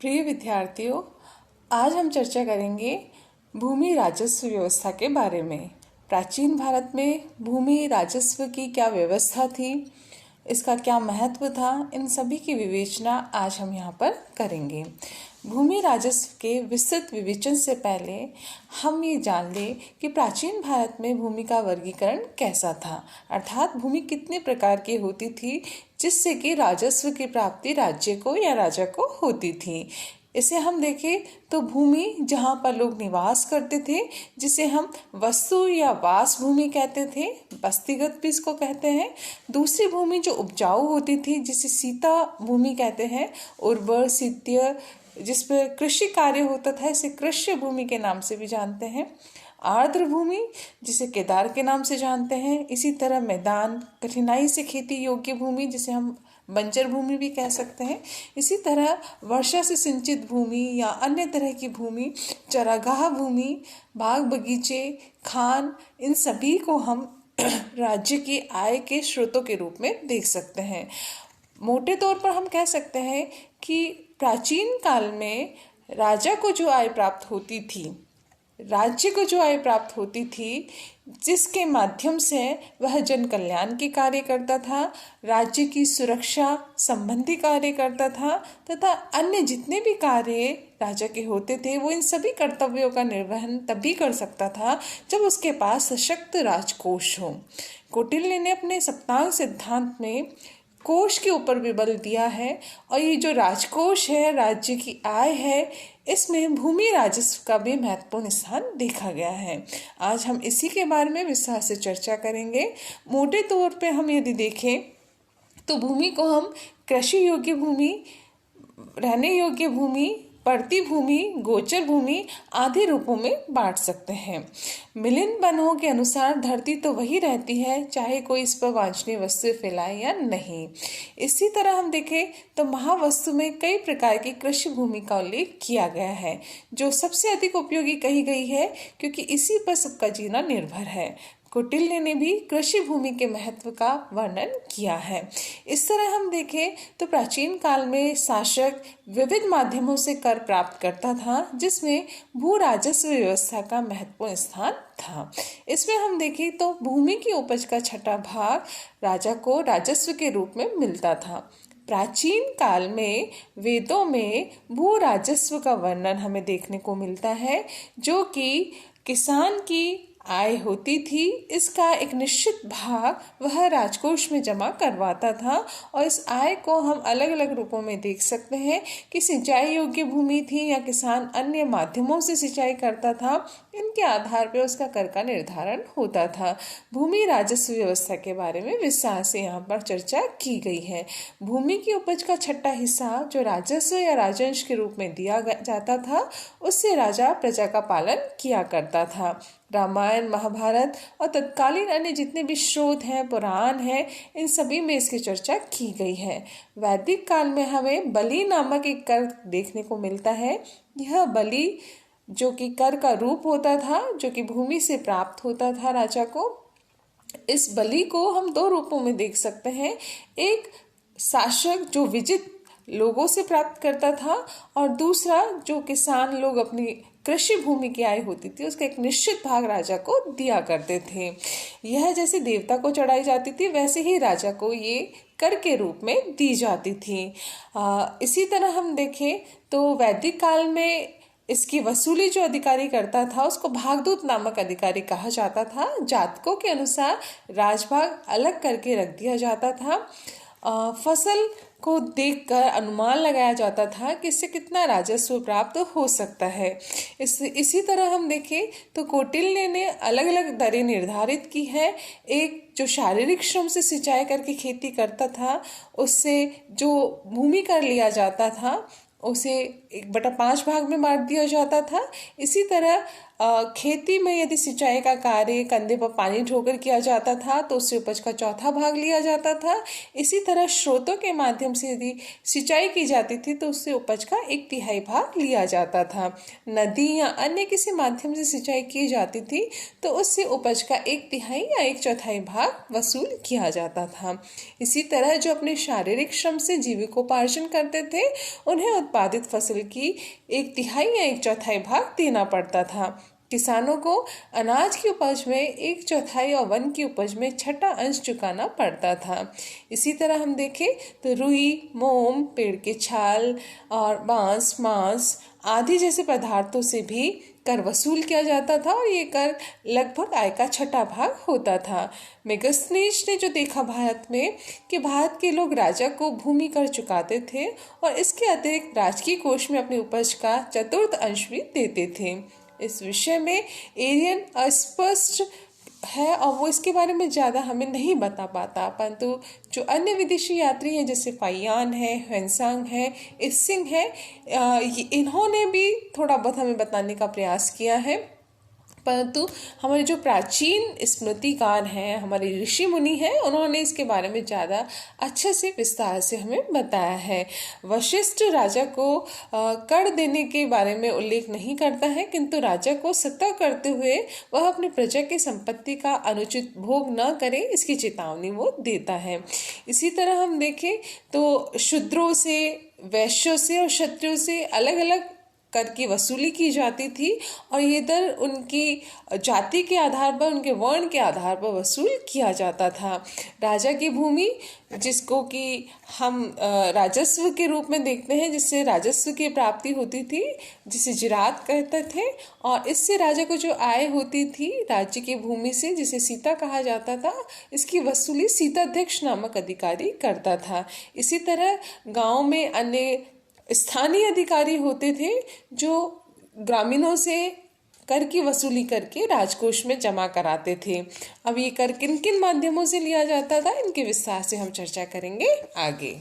प्रिय विद्यार्थियों, आज हम चर्चा करेंगे भूमि राजस्व व्यवस्था के बारे में। प्राचीन भारत में भूमि राजस्व की क्या व्यवस्था थी, इसका क्या महत्व था, इन सभी की विवेचना आज हम यहाँ पर करेंगे। भूमि राजस्व के विस्तृत विवेचन से पहले हम ये जान लें कि प्राचीन भारत में भूमि का वर्गीकरण कैसा था, अर्थात भूमि कितने प्रकार की होती थी जिससे कि राजस्व की प्राप्ति राज्य को या राजा को होती थी। इसे हम देखें तो भूमि जहाँ पर लोग निवास करते थे, जिसे हम वस्तु या वास भूमि कहते थे, बस्तीगत भी इसको कहते हैं। दूसरी भूमि जो उपजाऊ होती थी, जिसे सीता भूमि कहते हैं, उर्वर सित्य जिस पर कृषि कार्य होता था, इसे कृष्य भूमि के नाम से भी जानते हैं। आर्द्र भूमि जिसे केदार के नाम से जानते हैं। इसी तरह मैदान, कठिनाई से खेती योग्य भूमि जिसे हम बंजर भूमि भी कह सकते हैं। इसी तरह वर्षा से सिंचित भूमि या अन्य तरह की भूमि, चरागाह भूमि, बाग बगीचे, खान, इन सभी को हम राज्य की आय के स्रोतों के रूप में देख सकते हैं। मोटे तौर पर हम कह सकते हैं कि प्राचीन काल में राजा को जो आय प्राप्त होती थी, राज्य को जो आय प्राप्त होती थी, जिसके माध्यम से वह जन कल्याण के कार्य करता था, राज्य की सुरक्षा संबंधी कार्य करता था तथा अन्य जितने भी कार्य राजा के होते थे, वो इन सभी कर्तव्यों का निर्वहन तभी कर सकता था जब उसके पास सशक्त राजकोष हो। कौटिल्य ने अपने सप्तांग सिद्धांत में कोष के ऊपर भी बल दिया है और ये जो राजकोष है, राज्य की आय है, इसमें भूमि राजस्व का भी महत्वपूर्ण स्थान देखा गया है। आज हम इसी के बारे में विस्तार से चर्चा करेंगे। मोटे तौर पे हम यदि देखें तो भूमि को हम कृषि योग्य भूमि, रहने योग्य भूमि, पड़ती भूमि, गोचर भूमि आदि रूपों में बांट सकते हैं। मिलिंद बनहो के अनुसार धरती तो वही रहती है चाहे कोई इस पर वांछनीय वस्तु फैलाए या नहीं। इसी तरह हम देखें तो महावस्तु में कई प्रकार की कृषि भूमि का उल्लेख किया गया है, जो सबसे अधिक उपयोगी कही गई है क्योंकि इसी पर सबका जीना निर्भर है। कौटिल्य ने भी कृषि भूमि के महत्व का वर्णन किया है। इस तरह हम देखें तो प्राचीन काल में शासक विविध माध्यमों से कर प्राप्त करता था, जिसमें भू राजस्व व्यवस्था का महत्वपूर्ण स्थान था। इसमें हम देखें तो भूमि की उपज का छठा भाग राजा को राजस्व के रूप में मिलता था। प्राचीन काल में वेदों में भू राजस्व का वर्णन हमें देखने को मिलता है, जो कि किसान की आय होती थी, इसका एक निश्चित भाग वह राजकोष में जमा करवाता था और इस आय को हम अलग अलग रूपों में देख सकते हैं कि सिंचाई योग्य भूमि थी या किसान अन्य माध्यमों से सिंचाई करता था, इनके आधार पर उसका कर का निर्धारण होता था। भूमि राजस्व व्यवस्था के बारे में विस्तार से यहाँ पर चर्चा की गई है। भूमि की उपज का छठा हिस्सा जो राजस्व या राजंश के रूप में दिया जाता था, उससे राजा प्रजा का पालन किया करता था। रामायण, महाभारत और तत्कालीन अन्य जितने भी स्रोत हैं, पुराण हैं, इन सभी में इसकी चर्चा की गई है। वैदिक काल में हमें बलि नामक एक कर देखने को मिलता है। यह बलि जो कि कर का रूप होता था, जो कि भूमि से प्राप्त होता था राजा को। इस बलि को हम दो रूपों में देख सकते हैं। एक शासक जो विजित लोगों से प्राप्त करता था और दूसरा जो किसान लोग अपनी कृषि भूमि की आय होती थी, उसका एक निश्चित भाग राजा को दिया करते थे। यह जैसे देवता को चढ़ाई जाती थी, वैसे ही राजा को ये कर के रूप में दी जाती थी। इसी तरह हम देखें तो वैदिक काल में इसकी वसूली जो अधिकारी करता था, उसको भागदूत नामक अधिकारी कहा जाता था। जातकों के अनुसार राजभाग अलग करके रख दिया जाता था। फसल को देखकर अनुमान लगाया जाता था कि इससे कितना राजस्व प्राप्त हो सकता है। इसी तरह हम देखें तो कौटिल्य ने अलग अलग दरें निर्धारित की है। एक जो शारीरिक श्रम से सिंचाई करके खेती करता था, उससे जो भूमि कर लिया जाता था, उसे 1/5 भाग में बांट दिया जाता था। इसी तरह खेती में यदि सिंचाई का कार्य कंधे पर पानी ढोकर किया जाता था तो उससे उपज का चौथा भाग लिया जाता था। इसी तरह स्रोतों के माध्यम से यदि सिंचाई की जाती थी तो उससे उपज का 1/3 भाग लिया जाता था। नदी या अन्य किसी माध्यम से सिंचाई की जाती थी तो उससे उपज का 1/3 या 1/4 भाग वसूल किया जाता था। इसी तरह जो अपने शारीरिक श्रम से जीविकोपार्जन करते थे उन्हें उत्पादित फसल की 1/3 या 1/4 भाग देना पड़ता था। किसानों को अनाज की उपज में 1/4 और वन की उपज में 1/6 अंश चुकाना पड़ता था। इसी तरह हम देखें तो रुई, मोम, पेड़ के छाल और बांस, मांस आदि जैसे पदार्थों से भी कर वसूल किया जाता था और ये कर लगभग आय का 1/6 भाग होता था। मेगस्थनीज ने जो देखा भारत में कि भारत के लोग राजा को भूमि कर चुकाते थे और इसके अतिरिक्त राजकीय कोष में अपनी उपज का 1/4 अंश भी देते थे। इस विषय में एरियन अस्पष्ट है और वो इसके बारे में ज़्यादा हमें नहीं बता पाता, परंतु जो अन्य विदेशी यात्री हैं जैसे फाइयान है, ह्वेनसांग है, इत्सिंग है, इन्होंने भी थोड़ा बहुत हमें बताने का प्रयास किया है। परंतु हमारे जो प्राचीन स्मृतिकार हैं, हमारे ऋषि मुनि हैं, उन्होंने इसके बारे में ज़्यादा अच्छे से विस्तार से हमें बताया है। वशिष्ठ राजा को कर देने के बारे में उल्लेख नहीं करता है, किंतु राजा को सतर्क करते हुए वह अपनी प्रजा की संपत्ति का अनुचित भोग न करे इसकी चेतावनी वो देता है। इसी तरह हम देखें तो शूद्रों से, वैश्यों से और क्षत्रियों से अलग अलग कर की वसूली की जाती थी और ये दर उनकी जाति के आधार पर, उनके वर्ण के आधार पर वसूल किया जाता था। राजा की भूमि, जिसको कि हम राजस्व के रूप में देखते हैं, जिससे राजस्व की प्राप्ति होती थी, जिसे जिरात कहते थे, और इससे राजा को जो आय होती थी राज्य की भूमि से, जिसे सीता कहा जाता था, इसकी वसूली सीताध्यक्ष नामक अधिकारी करता था। इसी तरह गांव में अन्य स्थानीय अधिकारी होते थे जो ग्रामीणों से कर की वसूली करके राजकोष में जमा कराते थे। अब ये कर किन किन माध्यमों से लिया जाता था, इनके विस्तार से हम चर्चा करेंगे आगे।